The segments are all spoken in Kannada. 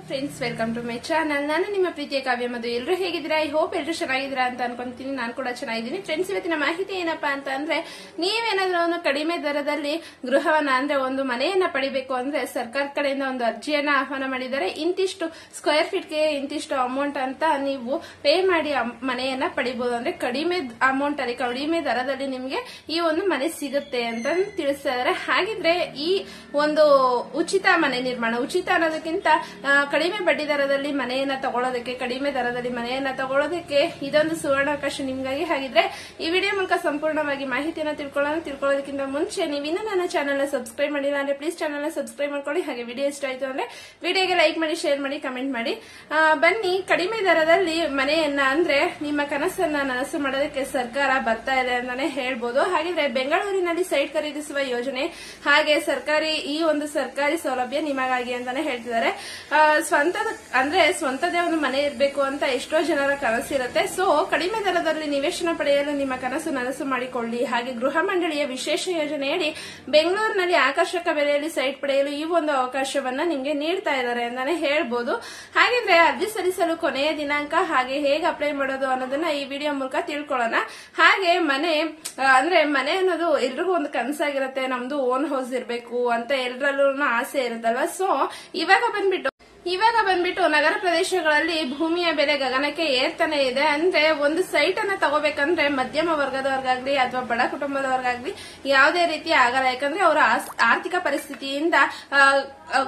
Friends, welcome to my channel. ನಾನು ನಿಮ್ಮ ಪ್ರೀತಿಯ ಕಾವ್ಯ ಮಧು. ಎಲ್ಲರೂ ಹೇಗಿದ್ದೀರಾ? ಐ ಹೋಪ್ ಎಲ್ಲರೂ ಚೆನ್ನಾಗಿದ್ದೀರಾ ಅಂತ ಅನ್ಕೊಂತೀನಿ. ನಾನು ಕೂಡ ಚೆನ್ನಾಗಿದ್ದೀನಿ. ಫ್ರೆಂಡ್ಸ್, ಇವತ್ತಿನ ಮಾಹಿತಿ ಏನಪ್ಪಾ ಅಂತ ಅಂದ್ರೆ, ನೀವೇನಾದ್ರೂ ಒಂದು ಕಡಿಮೆ ದರದಲ್ಲಿ ಗೃಹವನ್ನ ಅಂದ್ರೆ ಒಂದು ಮನೆಯನ್ನ ಪಡಿಬೇಕು ಅಂದ್ರೆ ಸರ್ಕಾರದ ಕಡೆಯಿಂದ ಒಂದು ಅರ್ಜಿಯನ್ನ ಆಹ್ವಾನ ಮಾಡಿದ್ದಾರೆ. ಇಂತಿಷ್ಟು ಸ್ಕ್ವೇರ್ ಫೀಟ್ಗೆ ಇಂತಿಷ್ಟು ಅಮೌಂಟ್ ಅಂತ ನೀವು ಪೇ ಮಾಡಿ ಮನೆಯನ್ನ ಪಡಿಬಹುದು. ಅಂದ್ರೆ ಕಡಿಮೆ ಅಮೌಂಟ್ ಅಲ್ಲಿ, ಕಡಿಮೆ ದರದಲ್ಲಿ ನಿಮ್ಗೆ ಈ ಒಂದು ಮನೆ ಸಿಗುತ್ತೆ ಅಂತ ತಿಳಿಸ್ತಾ ಇದ್ದಾರೆ. ಹಾಗಿದ್ರೆ ಈ ಒಂದು ಉಚಿತ ಮನೆ ನಿರ್ಮಾಣ, ಉಚಿತ ಅನ್ನೋದಕ್ಕಿಂತ ಕಡಿಮೆ ಬಡ್ಡಿ ದರದಲ್ಲಿ ಮನೆಯನ್ನ ತಗೊಳ್ಳೋದಕ್ಕೆ, ಕಡಿಮೆ ದರದಲ್ಲಿ ಮನೆಯನ್ನ ತಗೊಳ್ಳೋದಕ್ಕೆ ಇದೊಂದು ಸುವರ್ಣಾವಕಾಶ ನಿಮ್ಗಾಗಿ. ಹಾಗಿದ್ರೆ ಈ ವಿಡಿಯೋ ಮೂಲಕ ಸಂಪೂರ್ಣವಾಗಿ ಮಾಹಿತಿಯನ್ನ ತಿಳ್ಕೊಳ್ಳೋದಕ್ಕಿಂತ ಮುಂಚೆ ನೀವಿನ್ನೂ ನನ್ನ ಚಾನಲ್ ನ ಸಬ್ಸ್ಕ್ರೈಬ್ ಮಾಡಿಲ್ಲ ಅಂದ್ರೆ ಪ್ಲೀಸ್ ಚಾನಲ್ ನ ಸಬ್ಸ್ಕ್ರೈಬ್ ಮಾಡ್ಕೊಳ್ಳಿ. ಹಾಗೆ ವಿಡಿಯೋ ಇಷ್ಟ ಆಯ್ತು ಅಂದ್ರೆ ವಿಡಿಯೋಗೆ ಲೈಕ್ ಮಾಡಿ, ಶೇರ್ ಮಾಡಿ, ಕಮೆಂಟ್ ಮಾಡಿ. ಬನ್ನಿ, ಕಡಿಮೆ ದರದಲ್ಲಿ ಮನೆಯನ್ನ ಅಂದ್ರೆ ನಿಮ್ಮ ಕನಸನ್ನ ನನಸು ಮಾಡೋದಕ್ಕೆ ಸರ್ಕಾರ ಬರ್ತಾ ಇದೆ ಅಂತಾನೆ ಹೇಳ್ಬೋದು. ಹಾಗಿದ್ರೆ ಬೆಂಗಳೂರಿನಲ್ಲಿ ಸೈಟ್ ಖರೀದಿಸುವ ಯೋಜನೆ ಹಾಗೆ ಈ ಒಂದು ಸರ್ಕಾರಿ ಸೌಲಭ್ಯ ನಿಮಗಾಗಿ ಅಂತಾನೆ ಹೇಳ್ತಿದ್ದಾರೆ. ಸ್ವಂತದೇ ಒಂದು ಮನೆ ಇರಬೇಕು ಅಂತ ಎಷ್ಟೋ ಜನರ ಕನಸಿರುತ್ತೆ. ಸೊ ಕಡಿಮೆ ದರದಲ್ಲಿ ನಿವೇಶನ ಪಡೆಯಲು ನಿಮ್ಮ ಕನಸು ನನಸು ಮಾಡಿಕೊಳ್ಳಿ. ಹಾಗೆ ಗೃಹ ಮಂಡಳಿಯ ವಿಶೇಷ ಯೋಜನೆಯಡಿ ಬೆಂಗಳೂರಿನಲ್ಲಿ ಆಕರ್ಷಕ ಬೆಲೆಯಲ್ಲಿ ಸೈಟ್ ಪಡೆಯಲು ಈ ಒಂದು ಅವಕಾಶವನ್ನ ನಿಮ್ಗೆ ನೀಡ್ತಾ ಇದ್ದಾರೆ ಅಂತಾನೆ ಹೇಳ್ಬೋದು. ಹಾಗಿದ್ರೆ ಅರ್ಜಿ ಸಲ್ಲಿಸಲು ಕೊನೆಯ ದಿನಾಂಕ, ಹಾಗೆ ಹೇಗೆ ಅಪ್ಲೈ ಮಾಡೋದು ಅನ್ನೋದನ್ನ ಈ ವಿಡಿಯೋ ಮೂಲಕ ತಿಳ್ಕೊಳ್ಳೋಣ. ಹಾಗೆ ಮನೆ ಅನ್ನೋದು ಎಲ್ರಿಗೂ ಒಂದು ಕನಸಾಗಿರುತ್ತೆ. ನಮ್ದು ಓನ್ ಹೌಸ್ ಇರಬೇಕು ಅಂತ ಎಲ್ಲರಲ್ಲೂ ಆಸೆ ಇರುತ್ತಲ್ವಾ. ಸೊ ಇವಾಗ ಬಂದ್ಬಿಟ್ಟು ನಗರ ಪ್ರದೇಶಗಳಲ್ಲಿ ಭೂಮಿಯ ಬೆಲೆ ಗಗನಕ್ಕೆ ಏರ್ತಾನೆ ಇದೆ. ಅಂದ್ರೆ ಒಂದು ಸೈಟ್ ಅನ್ನ ತಗೋಬೇಕಂದ್ರೆ ಮಧ್ಯಮ ವರ್ಗದವರ್ಗಾಗ್ಲಿ ಅಥವಾ ಬಡ ಕುಟುಂಬದವರ್ಗಾಗ್ಲಿ ಯಾವುದೇ ರೀತಿ ಆಗಲ್ಲ. ಯಾಕಂದ್ರೆ ಅವರ ಆರ್ಥಿಕ ಪರಿಸ್ಥಿತಿಯಿಂದ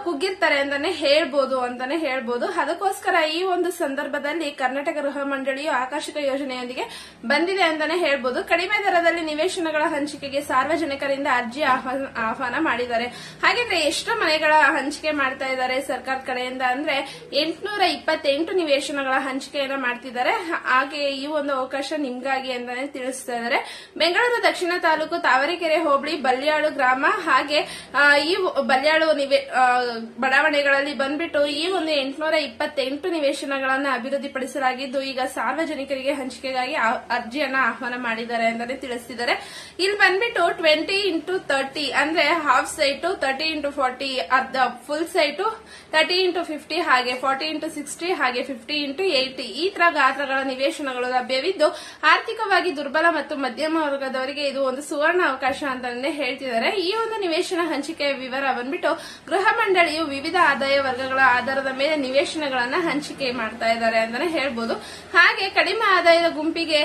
ಕುಗ್ಗಿರ್ತಾರೆ ಅಂತಾನೆ ಹೇಳ್ಬೋದು. ಅದಕ್ಕೋಸ್ಕರ ಈ ಒಂದು ಸಂದರ್ಭದಲ್ಲಿ ಕರ್ನಾಟಕ ಗೃಹ ಮಂಡಳಿಯು ಆಕರ್ಷಕ ಯೋಜನೆಯೊಂದಿಗೆ ಬಂದಿದೆ ಅಂತಾನೆ ಹೇಳ್ಬೋದು. ಕಡಿಮೆ ದರದಲ್ಲಿ ನಿವೇಶನಗಳ ಹಂಚಿಕೆಗೆ ಸಾರ್ವಜನಿಕರಿಂದ ಅರ್ಜಿ ಆಹ್ವಾನ ಮಾಡಿದ್ದಾರೆ. ಹಾಗಿದ್ರೆ ಎಷ್ಟು ಮನೆಗಳ ಹಂಚಿಕೆ ಮಾಡ್ತಾ ಇದ್ದಾರೆ ಸರ್ಕಾರದ ಕಡೆಯಿಂದ ಅಂದ್ರೆ 828 ನಿವೇಶನಗಳ ಹಂಚಿಕೆಯನ್ನ ಮಾಡ್ತಿದ್ದಾರೆ. ಹಾಗೆ ಈ ಒಂದು ಅವಕಾಶ ನಿಮ್ಗಾಗಿ ಅಂತಾನೆ ತಿಳಿಸ್ತಾ ಇದ್ದಾರೆ. ಬೆಂಗಳೂರು ದಕ್ಷಿಣ ತಾಲೂಕು ತಾವರೆಕೆರೆ ಹೋಬಳಿ ಬಲ್ಯಾಳು ಗ್ರಾಮ ಹಾಗೆ ಈ ಬಲ್ಯಾಳು ಬಡಾವಣೆಗಳಲ್ಲಿ ಬಂದ್ಬಿಟ್ಟು ಈ ಒಂದು 828 ನಿವೇಶನಗಳನ್ನ ಅಭಿವೃದ್ಧಿಪಡಿಸಲಾಗಿದ್ದು ಈಗ ಸಾರ್ವಜನಿಕರಿಗೆ ಹಂಚಿಕೆಗಾಗಿ ಅರ್ಜಿಯನ್ನ ಆಹ್ವಾನ ಮಾಡಿದ್ದಾರೆ ಅಂತಾನೆ ತಿಳಿಸಿದ್ದಾರೆ. ಇಲ್ಲಿ ಬಂದ್ಬಿಟ್ಟು 20x30 ಅಂದ್ರೆ ಹಾಫ್ ಸೈಟು, 30x40 ಅರ್ಧ ಫುಲ್ ಸೈಟು, 30x50 ಹಾಗೆ 40x60 ಹಾಗೆ 50x80 ಈ ತರ ಗಾತ್ರಗಳ ನಿವೇಶನಗಳು ಲಭ್ಯವಿದ್ದು ಆರ್ಥಿಕವಾಗಿ ದುರ್ಬಲ ಮತ್ತು ಮಧ್ಯಮ ವರ್ಗದವರಿಗೆ ಇದು ಒಂದು ಸುವರ್ಣ ಅವಕಾಶ ಅಂತಾನೆ ಹೇಳ್ತಿದ್ದಾರೆ. ಈ ಒಂದು ನಿವೇಶನ ಹಂಚಿಕೆಯ ವಿವರ ಬಂದ್ಬಿಟ್ಟು ಗೃಹ ಮಂಡಳಿಯು ವಿವಿಧ ಆದಾಯ ವರ್ಗಗಳ ಆಧಾರದ ಮೇಲೆ ನಿವೇಶನಗಳನ್ನ ಹಂಚಿಕೆ ಮಾಡ್ತಾ ಇದ್ದಾರೆ ಅಂತಾನೆ ಹೇಳ್ಬೋದು. ಹಾಗೆ ಕಡಿಮೆ ಆದಾಯದ ಗುಂಪಿಗೆ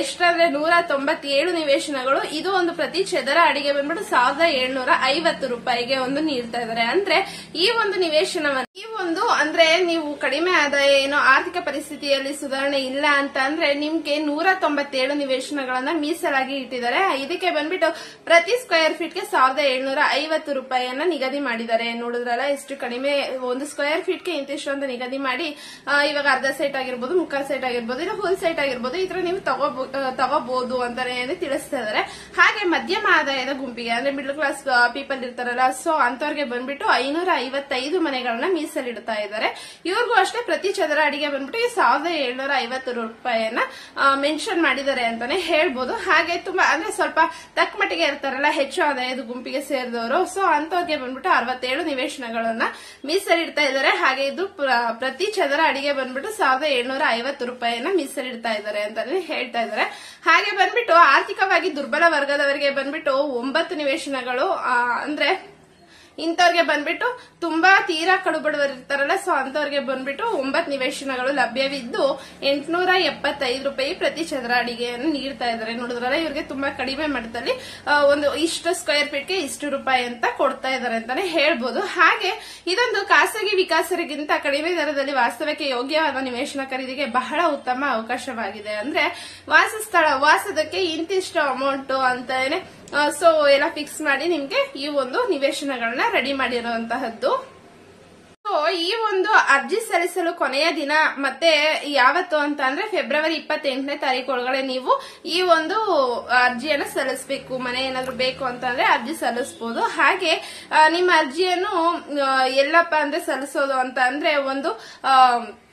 ಎಷ್ಟಂದ್ರೆ 197 ನಿವೇಶನಗಳು. ಇದು ಒಂದು ಪ್ರತಿ ಚದರ ಅಡಿಗೆ ಬಂದ್ಬಿಟ್ಟು 1750 ರೂಪಾಯಿಗೆ ಒಂದು ನೀಡ್ತಾ ಇದ್ದಾರೆ. ಅಂದ್ರೆ ಈ ಒಂದು ನಿವೇಶನವನ್ನು ಅಂದ್ರೆ ನೀವು ಕಡಿಮೆ ಆದಾಯ ಏನೋ ಆರ್ಥಿಕ ಪರಿಸ್ಥಿತಿಯಲ್ಲಿ ಸುಧಾರಣೆ ಇಲ್ಲ ಅಂತ ಅಂದ್ರೆ ನಿಮ್ಗೆ 197 ನಿವೇಶನಗಳನ್ನ ಮೀಸಲಾಗಿ ಇಟ್ಟಿದ್ದಾರೆ. ಇದಕ್ಕೆ ಬಂದ್ಬಿಟ್ಟು ಪ್ರತಿ ಸ್ಕ್ವೇರ್ ಫೀಟ್ ಗೆ 1750 ರೂಪಾಯಿಯನ್ನ ನಿಗದಿ ಮಾಡಿದ್ದಾರೆ. ನೋಡಿದ್ರಲ್ಲ ಎಷ್ಟು ಕಡಿಮೆ, ಒಂದು ಸ್ಕ್ವೇರ್ ಫೀಟ್ ಗೆ ಇಂತಿಷ್ಟು ಅಂತ ನಿಗದಿ ಮಾಡಿ ಇವಾಗ ಅರ್ಧ ಸೈಟ್ ಆಗಿರ್ಬೋದು, ಮುಕ್ಕಾಲ್ ಸೈಟ್ ಆಗಿರ್ಬೋದು, ಇಲ್ಲ ಫುಲ್ ಸೈಟ್ ಆಗಿರ್ಬೋದು, ಈ ತರ ನೀವು ತಗೋಬಹುದು ಅಂತಾನೆ ತಿಳಿಸ್ತಾ ಇದ್ದಾರೆ. ಹಾಗೆ ಮಧ್ಯಮ ಆದಾಯದ ಗುಂಪಿಗೆ ಅಂದ್ರೆ ಮಿಡಲ್ ಕ್ಲಾಸ್ ಪೀಪಲ್ ಇರ್ತಾರಲ್ಲ, ಸೊ ಅಂತವ್ರಿಗೆ ಬಂದ್ಬಿಟ್ಟು 555 ಮನೆಗಳನ್ನ ಮೀಸಲಿಡ್ತಾ ಇದ್ದಾರೆ. ಇವ್ರಿಗೂ ಅಷ್ಟೇ ಪ್ರತಿ ಚದರ ಅಡಿಗೆ ಬಂದ್ಬಿಟ್ಟು 1750 ರೂಪಾಯಿಯನ್ನ ಮೆನ್ಷನ್ ಮಾಡಿದ್ದಾರೆ ಅಂತಾನೆ ಹೇಳ್ಬೋದು. ಹಾಗೆ ತುಂಬಾ ಅಂದ್ರೆ ಸ್ವಲ್ಪ ತಕ್ಕ ಮಟ್ಟಿಗೆ ಇರ್ತಾರಲ್ಲ ಹೆಚ್ಚು ಆದಾಯದ ಗುಂಪಿಗೆ ಸೇರಿದವರು, ಸೊ ಅಂತವ್ರಿಗೆ ಬಂದ್ಬಿಟ್ಟು 67 ನಿವೇಶನಗಳನ್ನ ಮೀಸಲಿಡ್ತಾ ಇದ್ದಾರೆ. ಹಾಗೆ ಇದು ಪ್ರತಿ ಚದರ ಅಡಿಗೆ ಬಂದ್ಬಿಟ್ಟು 1750 ರೂಪಾಯಿಯನ್ನ ಮೀಸಲಿಡ್ತಾ ಇದ್ದಾರೆ ಅಂತಾನೆ ಹೇಳ್ತಾ ಇದ್ದಾರೆ. ಹಾಗೆ ಬಂದ್ಬಿಟ್ಟು ಆರ್ಥಿಕವಾಗಿ ದುರ್ಬಲ ವರ್ಗದವರಿಗೆ ಬಂದ್ಬಿಟ್ಟು 9 ನಿವೇಶನಗಳು, ಅಂದ್ರೆ ಇಂಥವ್ರಿಗೆ ಬಂದ್ಬಿಟ್ಟು ತುಂಬಾ ತೀರಾ ಕಡುಬಡವರು ಇರ್ತಾರಲ್ಲ, ಸೊ ಅಂತವ್ರಿಗೆ ಬಂದ್ಬಿಟ್ಟು 9 ನಿವೇಶನಗಳು ಲಭ್ಯವಿದ್ದು 875 ರೂಪಾಯಿ ಪ್ರತಿ ಚದರ ಅಡಿಗೆಯನ್ನು ನೀಡ್ತಾ ಇದ್ದಾರೆ. ನೋಡಿದ್ರಲ್ಲ, ಇವ್ರಿಗೆ ತುಂಬಾ ಕಡಿಮೆ ಮಟ್ಟದಲ್ಲಿ ಒಂದು ಇಷ್ಟು ಸ್ಕ್ವೇರ್ ಫೀಟ್ಗೆ ಇಷ್ಟು ರೂಪಾಯಿ ಅಂತ ಕೊಡ್ತಾ ಇದ್ದಾರೆ ಅಂತಾನೆ ಹೇಳ್ಬೋದು. ಹಾಗೆ ಇದೊಂದು ಖಾಸಗಿ ವಿಕಾಸರಿಗಿಂತ ಕಡಿಮೆ ದರದಲ್ಲಿ ವಾಸ್ತವಕ್ಕೆ ಯೋಗ್ಯವಾದ ನಿವೇಶನ ಖರೀದಿಗೆ ಬಹಳ ಉತ್ತಮ ಅವಕಾಶವಾಗಿದೆ. ಅಂದ್ರೆ ವಾಸದಕ್ಕೆ ಇಂತಿಷ್ಟು ಅಮೌಂಟ್ ಅಂತಾನೆ ಸೊ ಎಲ್ಲ ಫಿಕ್ಸ್ ಮಾಡಿ ನಿಮ್ಗೆ ಈ ಒಂದು ನಿವೇಶನಗಳನ್ನ ರೆಡಿ ಮಾಡಿರುವಂತಹದ್ದು. ಸೊ ಈ ಒಂದು ಅರ್ಜಿ ಸಲ್ಲಿಸಲು ಕೊನೆಯ ದಿನ ಮತ್ತೆ ಯಾವತ್ತು ಅಂತ ಅಂದ್ರೆ ಫೆಬ್ರವರಿ 28ನೇ ತಾರೀಕು ಒಳಗಡೆ ನೀವು ಈ ಒಂದು ಅರ್ಜಿಯನ್ನು ಸಲ್ಲಿಸಬೇಕು. ಮನೆ ಏನಾದ್ರು ಬೇಕು ಅಂತ ಅಂದ್ರೆ ಅರ್ಜಿ ಸಲ್ಲಿಸಬಹುದು. ಹಾಗೆ ನಿಮ್ಮ ಅರ್ಜಿಯನ್ನು ಎಲ್ಲಪ್ಪ ಅಂದ್ರೆ ಸಲ್ಲಿಸೋದು ಅಂತ ಅಂದ್ರೆ ಒಂದು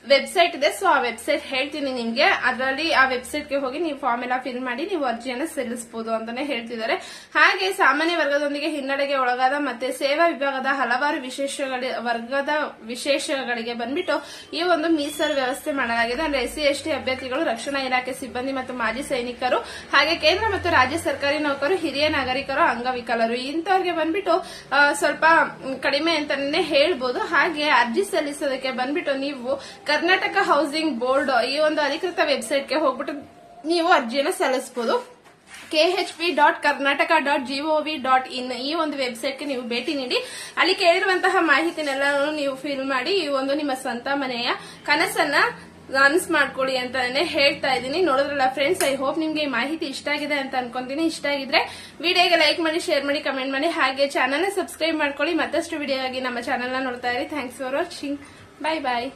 ವೆಬ್ಸೈಟ್ ಇದೆ. ಸೊ ಆ ವೆಬ್ಸೈಟ್ ಹೇಳ್ತೀನಿ ನಿಮ್ಗೆ. ಅದರಲ್ಲಿ ಆ ವೆಬ್ಸೈಟ್ಗೆ ಹೋಗಿ ನೀವು ಫಾರ್ಮ್ ಎಲ್ಲ ಫಿಲ್ ಮಾಡಿ ನೀವು ಅರ್ಜಿಯನ್ನು ಸಲ್ಲಿಸಬಹುದು ಅಂತಾನೆ ಹೇಳ್ತಿದ್ದಾರೆ. ಹಾಗೆ ಸಾಮಾನ್ಯ ವರ್ಗದೊಂದಿಗೆ ಹಿನ್ನಡೆಗೆ ಒಳಗಾದ ಮತ್ತೆ ಸೇವಾ ವಿಭಾಗದ ಹಲವಾರು ವರ್ಗದ ವಿಶೇಷಗಳಿಗೆ ಬಂದ್ಬಿಟ್ಟು ಈ ಒಂದು ಮೀಸಲು ವ್ಯವಸ್ಥೆ ಮಾಡಲಾಗಿದೆ. ಅಂದ್ರೆ SC ST ಅಭ್ಯರ್ಥಿಗಳು, ರಕ್ಷಣಾ ಇಲಾಖೆ ಸಿಬ್ಬಂದಿ ಮತ್ತು ಮಾಜಿ ಸೈನಿಕರು, ಹಾಗೆ ಕೇಂದ್ರ ಮತ್ತು ರಾಜ್ಯ ಸರ್ಕಾರಿ ನೌಕರು, ಹಿರಿಯ ನಾಗರಿಕರು, ಅಂಗವಿಕಲರು ಇಂಥವ್ರಿಗೆ ಬಂದ್ಬಿಟ್ಟು ಸ್ವಲ್ಪ ಕಡಿಮೆ ಅಂತಾನೆ ಹೇಳ್ಬೋದು. ಹಾಗೆ ಅರ್ಜಿ ಸಲ್ಲಿಸೋದಕ್ಕೆ ಬಂದ್ಬಿಟ್ಟು ನೀವು ಕರ್ನಾಟಕ ಹೌಸಿಂಗ್ ಬೋರ್ಡ್ ಈ ಒಂದು ಅಧಿಕೃತ ವೆಬ್ಸೈಟ್ಗೆ ಹೋಗ್ಬಿಟ್ಟು ನೀವು ಅರ್ಜಿಯನ್ನು ಸಲ್ಲಿಸಬಹುದು. khp.karnataka.gov.in ಈ ಒಂದು ವೆಬ್ಸೈಟ್ಗೆ ನೀವು ಭೇಟಿ ನೀಡಿ ಅಲ್ಲಿ ಕೇಳಿರುವಂತಹ ಮಾಹಿತಿನೆಲ್ಲ ನೀವು ಫಿಲ್ ಮಾಡಿ ಈ ಒಂದು ನಿಮ್ಮ ಸ್ವಂತ ಮನೆಯ ಕನಸನ್ನ ಅನ್ಸ್ ಮಾಡ್ಕೊಳ್ಳಿ ಅಂತಾನೆ ಹೇಳ್ತಾ ಇದ್ದೀನಿ. ನೋಡಿದ್ರಲ್ಲ ಫ್ರೆಂಡ್ಸ್, ಐ ಹೋಪ್ ನಿಮ್ಗೆ ಈ ಮಾಹಿತಿ ಇಷ್ಟ ಆಗಿದೆ ಅಂತ ಅನ್ಕೊಂತೀನಿ. ಇಷ್ಟ ಆಗಿದ್ರೆ ವಿಡಿಯೋಗೆ ಲೈಕ್ ಮಾಡಿ, ಶೇರ್ ಮಾಡಿ, ಕಮೆಂಟ್ ಮಾಡಿ, ಹಾಗೆ ಚಾನಲ್ ನ ಸಬ್ಸ್ಕ್ರೈಬ್ ಮಾಡ್ಕೊಳ್ಳಿ. ಮತ್ತಷ್ಟು ವಿಡಿಯೋ ಆಗಿ ನಮ್ಮ ಚಾನಲ್ ನ ನೋಡ್ತಾ ಇರಿ. Thanks for watching. Bye bye.